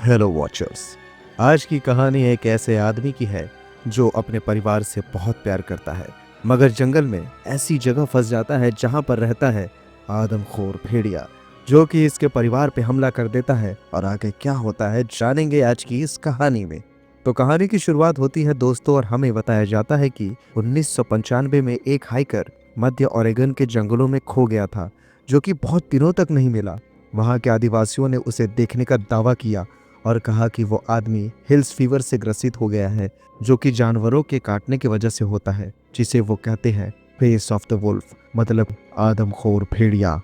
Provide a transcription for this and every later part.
Hello watchers. आज की कहानी एक ऐसे आदमी की है जो अपने परिवार से बहुत प्यार करता है, मगर जंगल में ऐसी जगह फंस जाता है जहां पर रहता है आदमखोर भेड़िया, जो कि इसके परिवार पे हमला कर देता है। और आगे क्या होता है जानेंगे आज की इस कहानी में। तो कहानी की शुरुआत होती है दोस्तों, और हमें बताया जाता है कि 1995 में एक हाइकर मध्य ओरेगन के जंगलों में खो गया था, जो कि बहुत दिनों तक नहीं मिला। वहां के आदिवासियों ने उसे देखने का दावा किया और कहा कि वो आदमी हिल्स फीवर से ग्रसित हो गया है, जो कि जानवरों के काटने की वजह से होता है, जिसे वो कहते हैं फेस ऑफ द वुल्फ, मतलब आदमखोर भेड़िया।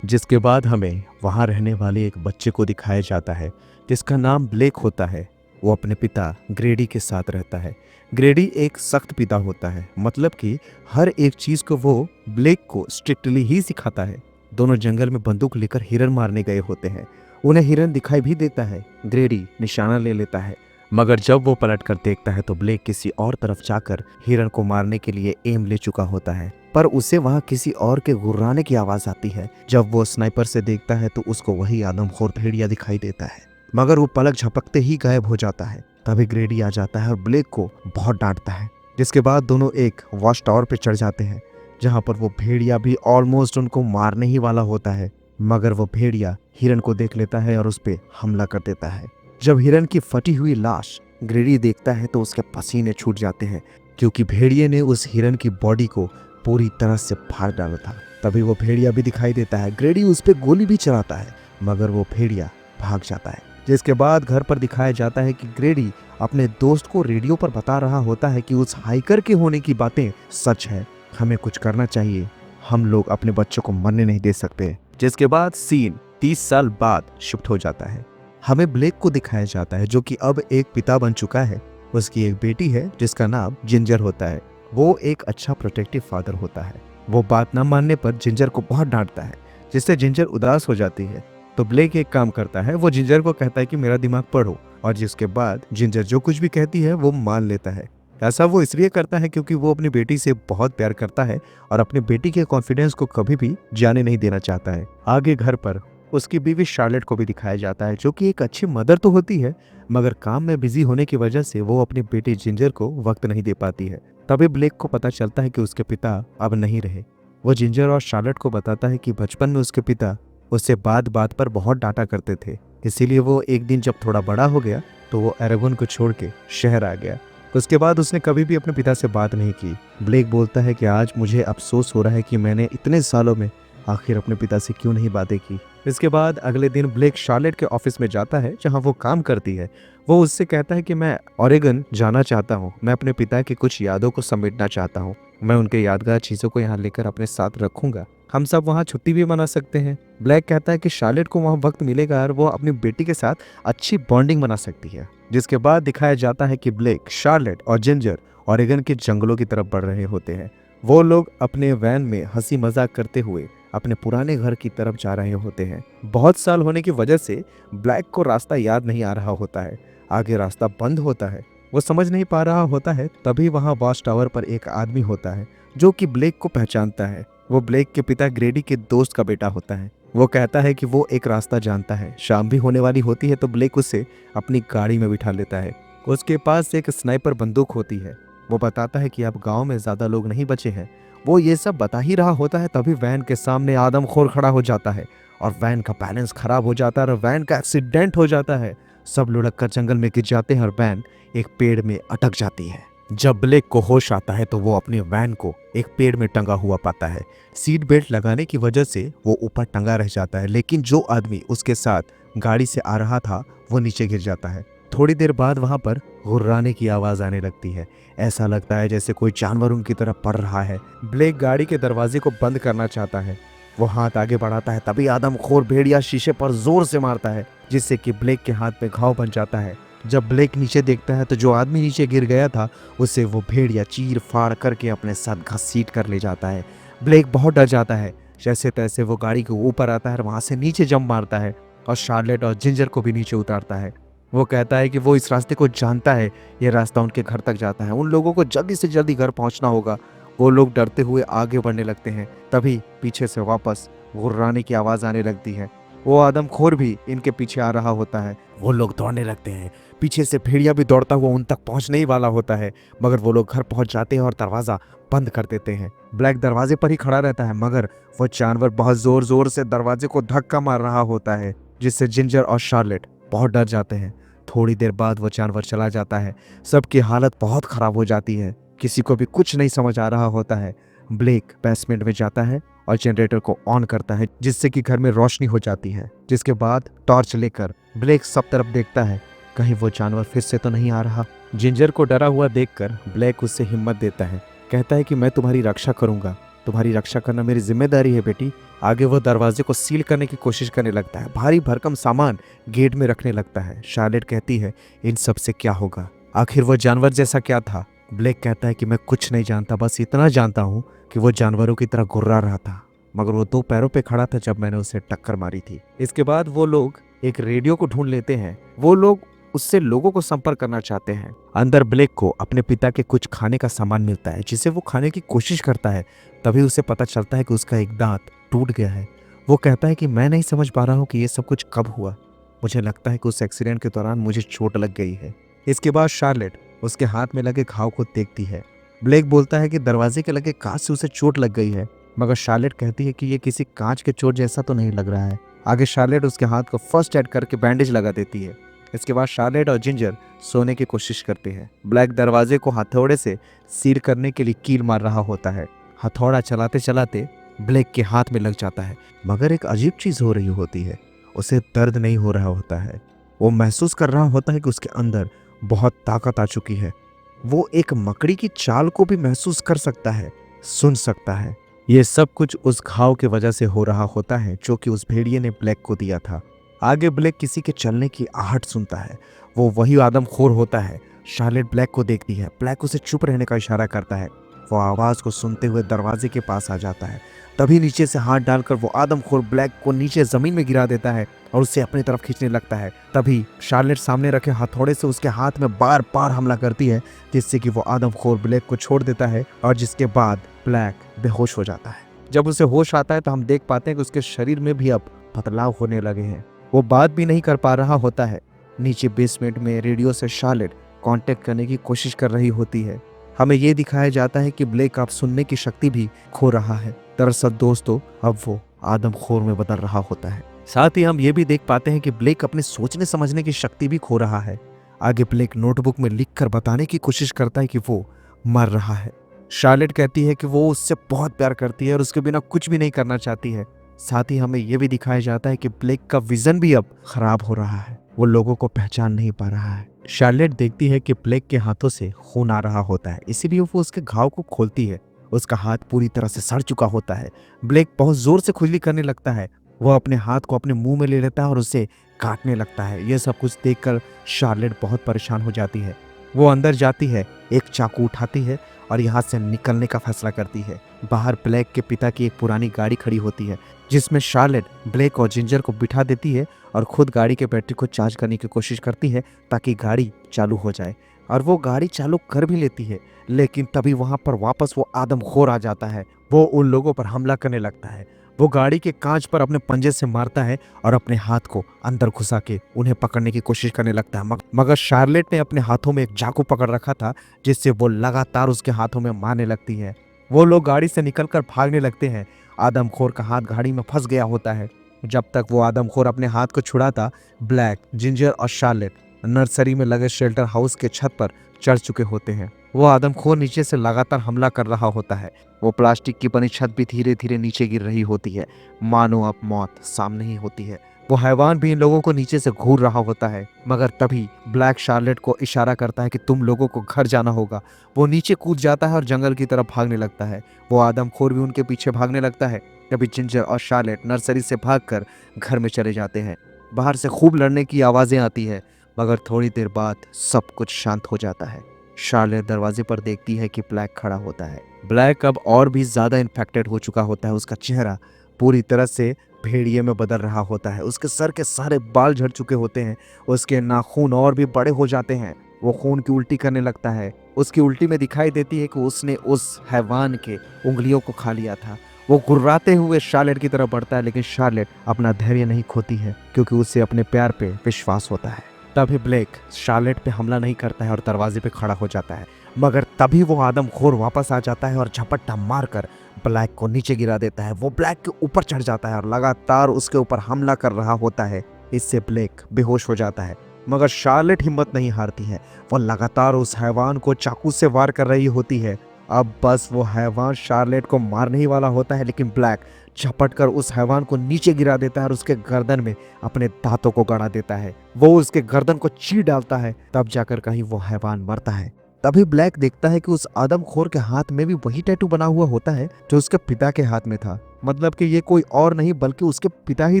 जिसके बाद हमें वहां रहने वाले एक बच्चे को दिखाया जाता है जिसका नाम ब्लेक होता है। वो अपने पिता ग्रेडी के साथ रहता है। ग्रेडी एक सख्त पिता होता है, मतलब कि हर एक चीज को वो ब्लेक को स्ट्रिक्टली ही सिखाता है। दोनों जंगल में बंदूक लेकर हिरन मारने गए होते हैं। उन्हें हिरन दिखाई भी देता है। ग्रेडी निशाना ले लेता है, मगर जब वो पलट कर देखता है तो ब्लेक किसी और तरफ जाकर हिरन को मारने के लिए एम ले चुका होता है। पर उसे वहां किसी और के गुर्राने की आवाज आती है। जब वो स्नाइपर से देखता है तो उसको वही आदमखोर भेड़िया दिखाई देता है, मगर वो पलक झपकते ही गायब हो जाता है। तभी ग्रेडी आ जाता है और ब्लेक को बहुत डांटता है। जिसके बाद दोनों एक वॉच टावर पे चढ़ जाते हैं, जहां पर वो भेड़िया भी ऑलमोस्ट उनको मारने ही वाला होता है, मगर वो भेड़िया हिरन को देख लेता है और उस पर हमला कर देता है। जब हिरन की फटी हुई लाश ग्रेडी देखता है तो उसके पसीने छूट जाते हैं, क्योंकि भेड़िए ने उस हिरन की बॉडी को पूरी तरह से फाड़ डाला था। तभी वो भेड़िया भी दिखाई देता है। ग्रेडी उस पर गोली भी चलाता है, मगर वो भेड़िया भाग जाता है। जिसके बाद घर पर दिखाया जाता है कि ग्रेडी अपने दोस्त को रेडियो पर बता रहा होता है कि उस हाइकर के होने की बातें सच है, हमें कुछ करना चाहिए, हम लोग अपने बच्चों को मरने नहीं दे सकते। जिसके बाद सीन 30 साल बाद शिफ्ट हो जाता है। हमें ब्लेक को दिखाया जाता है, जो कि अब एक पिता बन चुका है। उसकी एक बेटी है जिसका नाम जिंजर होता है। वो एक अच्छा प्रोटेक्टिव फादर होता है। वो बात न मानने पर जिंजर को बहुत डांटता है, जिससे जिंजर उदास हो जाती है। तो ब्लेक एक काम करता है, वो जिंजर को कहता है कि मेरा दिमाग पढ़ो, और जिसके बाद जिंजर जो कुछ भी कहती है वो मान लेता है। ऐसा वो इसलिए करता है क्योंकि वो अपनी बेटी से बहुत प्यार करता है और अपनी बेटी के कॉन्फिडेंस को कभी भी जाने नहीं देना चाहता है। आगे घर पर उसकी बीवी शार्लेट को भी दिखाया जाता है, जो कि एक अच्छी मदर तो होती है, मगर काम में बिजी होने की वजह से वो अपनी बेटी जिंजर को वक्त नहीं दे पाती है। तभी ब्लेक को पता चलता है कि उसके पिता अब नहीं रहे। वो जिंजर और शार्लेट को बताता है कि बचपन में उसके पिता उससे बात बात पर बहुत डांटा करते थे, इसीलिए वो एक दिन जब थोड़ा बड़ा हो गया तो वो ओरेगन को छोड़ के शहर आ गया। उसके बाद उसने कभी भी अपने पिता से बात नहीं की। ब्लेक बोलता है कि आज मुझे अफसोस हो रहा है कि मैंने इतने सालों में आखिर अपने पिता से क्यों नहीं बातें की। इसके बाद अगले दिन ब्लेक शार्लेट के ऑफिस में जाता है जहां वो काम करती है। वो उससे कहता है कि मैं ओरेगन जाना चाहता हूँ, मैं अपने पिता की कुछ यादों को समेटना चाहता हूँ, मैं उनके यादगार चीज़ों को यहाँ लेकर अपने साथ रखूंगा, हम सब वहाँ छुट्टी भी मना सकते हैं। ब्लैक कहता है कि शार्लेट को वहाँ वक्त मिलेगा और वो अपनी बेटी के साथ अच्छी बॉन्डिंग बना सकती है। जिसके बाद दिखाया जाता है कि ब्लेक, शार्लेट और जिंजर ओरेगन के जंगलों की तरफ बढ़ रहे होते हैं। वो लोग अपने वैन में हंसी मजाक करते हुए अपने पुराने घर की तरफ जा रहे होते हैं। बहुत साल होने की वजह से ब्लैक को रास्ता याद नहीं आ रहा होता है। आगे रास्ता बंद होता है, वो समझ नहीं पा रहा होता है। तभी वहाँ वॉच टावर पर एक आदमी होता है जो कि ब्लेक को पहचानता है। वो ब्लेक के पिता ग्रेडी के दोस्त का बेटा होता है। वो कहता है कि वो एक रास्ता जानता है। शाम भी होने वाली होती है तो ब्लेक उसे अपनी गाड़ी में बिठा लेता है। उसके पास एक स्नाइपर बंदूक होती है। वो बताता है कि अब गांव में ज्यादा लोग नहीं बचे हैं। वो ये सब बता ही रहा होता है, तभी वैन के सामने आदमखोर खड़ा हो जाता है और वैन का बैलेंस खराब हो जाता है और वैन का एक्सीडेंट हो जाता है। सब लुढ़क कर जंगल में गिर जाते हैं और वैन एक पेड़ में अटक जाती है। जब ब्लेक को होश आता है तो वो अपनी वैन को एक पेड़ में टंगा हुआ पाता है। सीट बेल्ट लगाने की वजह से वो ऊपर टंगा रह जाता है, लेकिन जो आदमी उसके साथ गाड़ी से आ रहा था वो नीचे गिर जाता है। थोड़ी देर बाद वहां पर गुर्राने की आवाज आने लगती है। ऐसा लगता है जैसे कोई जानवर उनकी तरफ पड़ रहा है। ब्लेक गाड़ी के दरवाजे को बंद करना चाहता है। वो हाथ आगे बढ़ाता है, तभी आदमखोर भेड़िया शीशे पर जोर से मारता है, जिससे कि ब्लेक के हाथ में घाव बन जाता है। जब ब्लेक नीचे देखता है तो जो आदमी नीचे गिर गया था उसे वो भेड़िया चीर फाड़ करके अपने साथ घसीट कर ले जाता है। ब्लेक बहुत डर जाता है। जैसे तैसे वो गाड़ी के ऊपर आता है और वहां से नीचे जंप मारता है और शार्लेट और जिंजर को भी नीचे उतारता है। वो कहता है कि वो इस रास्ते को जानता है, ये रास्ता उनके घर तक जाता है, उन लोगों को जल्दी से जल्दी घर पहुंचना होगा। वो लोग डरते हुए आगे बढ़ने लगते हैं। तभी पीछे से वापस गुर्राने की आवाज आने लगती है। वो आदमखोर भी इनके पीछे आ रहा होता है। वो लोग दौड़ने लगते हैं, पीछे से भेड़िया भी दौड़ता हुआ उन तक पहुंचने ही वाला होता है, मगर वो लोग घर पहुंच जाते हैं और दरवाजा बंद कर देते हैं। ब्लैक दरवाजे पर ही खड़ा रहता है, मगर वो जानवर बहुत जोर जोर से दरवाजे को धक्का मार रहा होता है, जिससे जिंजर और शार्लेट बहुत डर जाते हैं। थोड़ी देर बाद वो जानवर चला जाता है। सबकी हालत बहुत खराब हो जाती है, किसी को भी कुछ नहीं समझ आ रहा होता है। ब्लेक बेसमेंट में जाता है और जनरेटर को ऑन करता है, जिससे कि घर में रोशनी हो जाती है। जिसके बाद टॉर्च लेकर ब्लेक सब तरफ देखता है, कहीं वो जानवर फिर से तो नहीं आ रहा। जिंजर को डरा हुआ देखकर ब्लेक उससे हिम्मत देता है, कहता है कि मैं तुम्हारी रक्षा करूंगा, तुम्हारी रक्षा करना मेरी जिम्मेदारी है बेटी। आगे वो दरवाजे को सील करने की कोशिश करने लगता है, भारी भरकम सामान गेट में रखने लगता है। शार्लेट कहती है, इन सब से क्या होगा, आखिर वो जानवर जैसा क्या था। ब्लेक कहता है कि मैं कुछ नहीं जानता, बस इतना जानता हूँ कि वो जानवरों की तरह घुर्रा रहा था, मगर वो 2 पैरों पे खड़ा था जब मैंने उसे टक्कर मारी थी। इसके बाद वो लोग एक रेडियो को ढूंढ लेते हैं। वो लोग उससे लोगों को संपर्क करना चाहते हैं। अंदर ब्लेक को अपने पिता के कुछ खाने का सामान मिलता है, जिसे वो खाने की कोशिश करता है। तभी उसे पता चलता है कि उसका एक दांत टूट गया है। वो कहता है कि मैं नहीं समझ पा रहा हूँ कि ये सब कुछ कब हुआ, मुझे लगता है कि उस एक्सीडेंट के दौरान मुझे चोट लग गई है। इसके बाद शार्लेट उसके हाथ में लगे घाव को देखती है। ब्लेक बोलता है कि दरवाजे के लगे कांच से उसे चोट लग गई है, मगर शार्लेट कहती है कि ये किसी कांच के चोट जैसा तो नहीं लग रहा है। आगे शार्लेट उसके हाथ को फर्स्ट एड करके बैंडेज लगा देती है। इसके बाद शार्लेट और जिंजर सोने की कोशिश करते हैं। ब्लैक दरवाजे को हथौड़े से सील करने के लिए कील मार रहा होता है। हथौड़ा चलाते चलाते ब्लैक के हाथ में लग जाता है, मगर एक अजीब चीज हो रही होती है, उसे दर्द नहीं हो रहा होता है। वो महसूस कर रहा होता है कि उसके अंदर बहुत ताकत आ चुकी है। वो एक मकड़ी की चाल को भी महसूस कर सकता है, सुन सकता है। ये सब कुछ उस घाव की वजह से हो रहा होता है जो कि उस भेड़िए ने ब्लैक को दिया था। आगे ब्लैक किसी के चलने की आहट सुनता है। वो वही आदमखोर होता है। शार्लेट ब्लैक को देखती है। ब्लैक उसे चुप रहने का इशारा करता है। वो आवाज को सुनते हुए दरवाजे के पास आ जाता है। तभी नीचे से हाथ डालकर वो आदमखोर ब्लैक को नीचे जमीन में गिरा देता है और उसे अपनी तरफ खींचने लगता है। तभी शार्लेट सामने रखे हथौड़े से उसके हाथ में बार बार हमला करती है, जिससे कि वो आदमखोर ब्लैक को छोड़ देता है और जिसके बाद ब्लैक बेहोश हो जाता है। जब उसे होश आता है तो हम देख पाते हैं कि उसके शरीर में भी अब बदलाव होने लगे हैं। वो बात भी नहीं कर पा रहा होता है। नीचे बेसमेंट में रेडियो से शार्लेट कांटेक्ट करने की कोशिश कर रही होती है। हमें ये दिखाया जाता है कि ब्लेक अब सुनने की शक्ति भी खो रहा है। दरअसल दोस्तों, अब वो आदमखोर में बदल रहा होता है। साथ ही हम ये भी देख पाते हैं कि ब्लेक अपने सोचने समझने की शक्ति भी खो रहा है। आगे ब्लेक नोटबुक में लिखकर बताने की कोशिश करता है कि वो मर रहा है। शार्लेट कहती है कि वो उससे बहुत प्यार करती है और उसके बिना कुछ भी नहीं करना चाहती है। साथ ही हमें यह भी दिखाया जाता है कि ब्लेक का विजन भी अब खराब हो रहा है। वो लोगों को पहचान नहीं पा रहा है। शार्लेट देखती है कि ब्लेक के हाथों से खून आ रहा होता है, इसीलिए वो उसके घाव को खोलती है। उसका हाथ पूरी तरह से सड़ चुका होता है। ब्लेक बहुत जोर से खुजली करने लगता है। वो अपने हाथ को अपने मुंह में ले लेता है और उसे काटने लगता है। यह सब कुछ देखकर शार्लेट बहुत परेशान हो जाती है। वो अंदर जाती है, एक चाकू उठाती है और यहाँ से निकलने का फैसला करती है। बाहर ब्लैक के पिता की एक पुरानी गाड़ी खड़ी होती है, जिसमें शार्लेट ब्लैक और जिंजर को बिठा देती है और खुद गाड़ी के बैटरी को चार्ज करने की कोशिश करती है ताकि गाड़ी चालू हो जाए। और वो गाड़ी चालू कर भी लेती है, लेकिन तभी वहां पर वापस वो आदमखोर आ जाता है। वो उन लोगों पर हमला करने लगता है। वो गाड़ी के कांच पर अपने पंजे से मारता है और अपने हाथ को अंदर घुसा के उन्हें पकड़ने की कोशिश करने लगता है। मगर शार्लेट ने अपने हाथों में एक चाकू पकड़ रखा था, जिससे वो लगातार उसके हाथों में मारने लगती है। वो लोग गाड़ी से निकलकर भागने लगते हैं। आदमखोर का हाथ गाड़ी में फंस गया होता है। जब तक वो आदमखोर अपने हाथ को छुड़ाता, ब्लैक, जिंजर और शार्लेट नर्सरी में लगे शेल्टर हाउस के छत पर चढ़ चुके होते हैं। वो आदमखोर नीचे से लगातार हमला कर रहा होता है। वो प्लास्टिक की बनी छत भी धीरे धीरे नीचे गिर रही होती है, मानो अब मौत सामने ही होती है। वो हैवान भी इन लोगों को नीचे से घूर रहा होता है, मगर तभी ब्लैक शार्लेट को इशारा करता है कि तुम लोगों को घर जाना होगा। वो नीचे कूद जाता है और जंगल की तरफ भागने लगता है। वो आदमखोर भी उनके पीछे भागने लगता है। तभी जिंजर और शार्लेट नर्सरी से भागकर घर में चले जाते हैं। बाहर से खूब लड़ने की आवाजें आती है, मगर थोड़ी देर बाद सब कुछ शांत हो जाता है। शार्लेट दरवाजे पर देखती है कि ब्लैक खड़ा होता है। ब्लैक अब और भी ज्यादा इन्फेक्टेड हो चुका होता है। उसका चेहरा पूरी तरह से भेड़िए में बदल रहा होता है। उसके सर के सारे बाल झड़ चुके होते हैं। उसके नाखून और भी बड़े हो जाते हैं। वो खून की उल्टी करने लगता है। उसकी उल्टी में दिखाई देती है कि उसने उस हैवान के उंगलियों को खा लिया था। वो गुर्राते हुए शार्लेट की तरफ बढ़ता है, लेकिन शार्लेट अपना धैर्य नहीं खोती है क्योंकि उसे अपने प्यार पे विश्वास होता है। तभी ब्लेक शार्लेट पे हमला नहीं करता है और दरवाजे पे खड़ा हो जाता है, मगर तभी वो आदमखोर वापस आ जाता है और झपट्टा मारकर ब्लैक को नीचे गिरा देता है। वो ब्लैक के ऊपर चढ़ जाता है और लगातार उसके ऊपर हमला कर रहा होता है। इससे ब्लेक बेहोश हो जाता है, मगर शार्लेट हिम्मत नहीं हारती है। वो लगातार उस हैवान को चाकू से वार कर रही होती है। अब बस वो हैवान शार्लेट को मारने ही वाला होता है, लेकिन ब्लैक झपट कर उस हैवान को नीचे गिरा देता है और उसके गर्दन में अपने दांतों को गड़ा देता है। वो उसके गर्दन को चीर डालता है, तब जाकर कहीं वो हैवान मरता है। तभी ब्लैक देखता है कि उस आदमखोर के हाथ में भी वही टैटू बना हुआ होता है जो उसके पिता के हाथ में था। मतलब कि ये कोई और नहीं बल्कि उसके पिता ही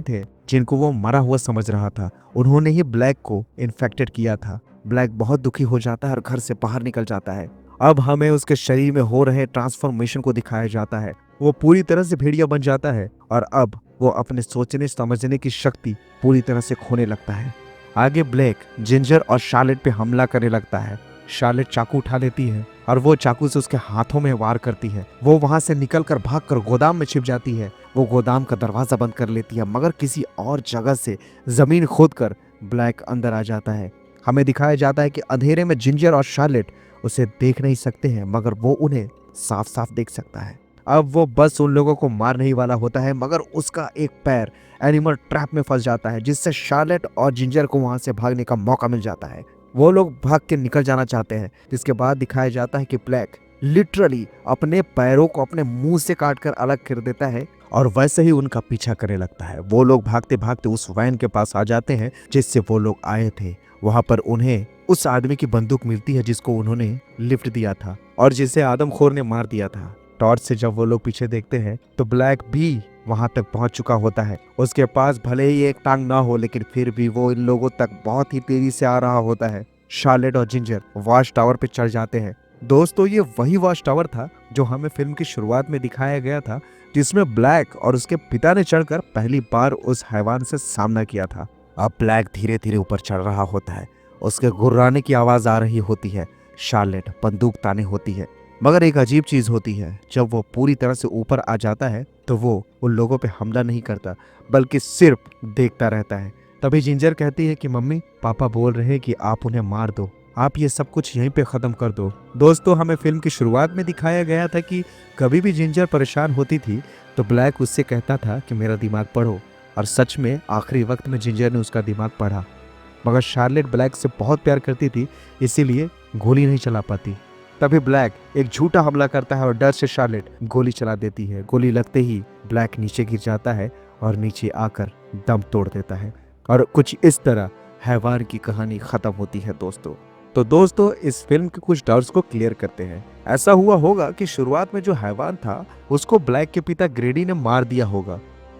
थे, जिनको वो मरा हुआ समझ रहा था। उन्होंने ही ब्लैक को इन्फेक्टेड किया था। ब्लैक बहुत दुखी हो जाता है और घर से बाहर निकल जाता है। अब हमें उसके शरीर में हो रहे ट्रांसफॉर्मेशन को दिखाया जाता है। वो पूरी तरह से भेड़िया बन जाता है और अब वो अपने सोचने समझने की शक्ति पूरी तरह से खोने लगता है। आगे ब्लैक जिंजर और शार्लेट पे हमला करने लगता है। शार्लेट चाकू उठा लेती है और वो चाकू से उसके हाथों में वार करती है। वो वहां से निकलकर भागकर गोदाम में छिप जाती है। वो गोदाम का दरवाजा बंद कर लेती है, मगर किसी और जगह से जमीन खोदकर ब्लैक अंदर आ जाता है। हमें दिखाया जाता है कि अंधेरे में जिंजर और शार्लेट उसे देख नहीं सकते हैं, मगर वो उन्हें साफ साफ देख सकता है। अब वो बस उन लोगों को मारने ही वाला होता है, मगर उसका एक पैर एनिमल ट्रैप में फंस जाता है, जिससे शार्लेट और जिंजर को वहां से भागने का मौका मिल जाता है। वो लोग भाग के निकल जाना चाहते हैं, जिसके बाद दिखाया जाता है कि ब्लैक लिटरली अपने पैरों को अपने मुंह से काटकर अलग कर देता है और वैसे ही उनका पीछा करने लगता है। वो लोग भागते भागते उस वैन के पास आ जाते हैं जिससे वो लोग आए थे। वहां पर उन्हें उस आदमी की बंदूक मिलती है जिसको उन्होंने लिफ्ट दिया था और जिसे आदमखोर ने मार दिया था। टॉर्च से जब वो लोग पीछे देखते हैं तो ब्लैक भी वहां तक पहुंच चुका होता है। उसके पास भले ही एक टांग ना हो, लेकिन फिर भी वो इन लोगों तक बहुत ही तेजी से आ रहा होता है। शार्लेट और जिंजर वॉच टावर पे चढ़ जाते हैं। दोस्तों, ये वही वॉच टावर था जो हमें फिल्म की शुरुआत में दिखाया गया था, जिसमें ब्लैक और उसके पिता ने चढ़कर पहली बार उस हैवान से सामना किया था। अब ब्लैक धीरे धीरे ऊपर चढ़ रहा होता है। उसके गुर्राने की आवाज आ रही होती है। शार्लेट बंदूक ताने होती है, मगर एक अजीब चीज होती है। जब वो पूरी तरह से ऊपर आ जाता है तो वो उन लोगों पे हमला नहीं करता, बल्कि सिर्फ देखता रहता है। तभी जिंजर कहती है कि मम्मी, पापा बोल रहे हैं कि आप उन्हें मार दो, आप ये सब कुछ यहीं पे खत्म कर दो। दोस्तों, हमें फिल्म की शुरुआत में दिखाया गया था कि कभी भी जिंजर परेशान होती थी तो ब्लैक उससे कहता था कि मेरा दिमाग पढ़ो, और सच में आखिरी वक्त में जिंजर ने उसका दिमाग पढ़ा। मगर शार्लेट ब्लैक से बहुत प्यार करती थी, इसीलिए गोली नहीं चला पाती। तभी ब्लैक एक झूठा हमला करता है और डर से शार्लेट गोली चला देती है। गोली लगते ही ब्लैक नीचे गिर जाता है और नीचे आकर दम तोड़ देता है। और कुछ इस तरह हैवान की कहानी खत्म होती है दोस्तों। तो दोस्तों, इस फिल्म के कुछ डाउट्स को क्लियर करते हैं। ऐसा हुआ होगा कि शुरुआत में जो हैवान था उसको ब्लैक के पिता ग्रेडी ने मार दिया होगा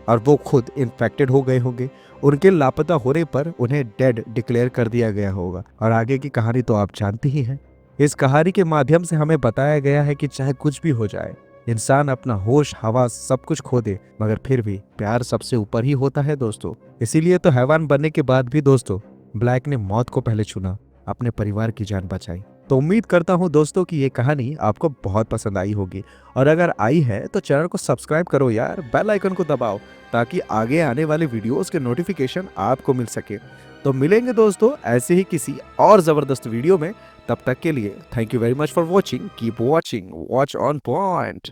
और वो खुद इन्फेक्टेड हो गए होंगे। उनके लापता होने पर उन्हें डेड डिक्लेयर कर दिया गया होगा और आगे की कहानी तो आप जानते ही हैं। इस कहानी के माध्यम से हमें बताया गया है कि चाहे कुछ भी हो जाए, इंसान अपना होश हवास सब कुछ खो दे, मगर फिर भी प्यार सबसे ऊपर ही होता है दोस्तों। इसीलिए तो हैवान बनने के बाद भी दोस्तों ब्लैक ने मौत को पहले चुना, अपने परिवार की जान बचाई। तो उम्मीद करता हूं दोस्तों कि ये कहानी आपको बहुत पसंद आई होगी, और अगर आई है तो चैनल को सब्सक्राइब करो यार, बेल आइकन को दबाओ ताकि आगे आने वाले वीडियोस के नोटिफिकेशन आपको मिल सके। तो मिलेंगे दोस्तों ऐसे ही किसी और जबरदस्त वीडियो में। तब तक के लिए thank you very much for watching. Keep watching, watch on point.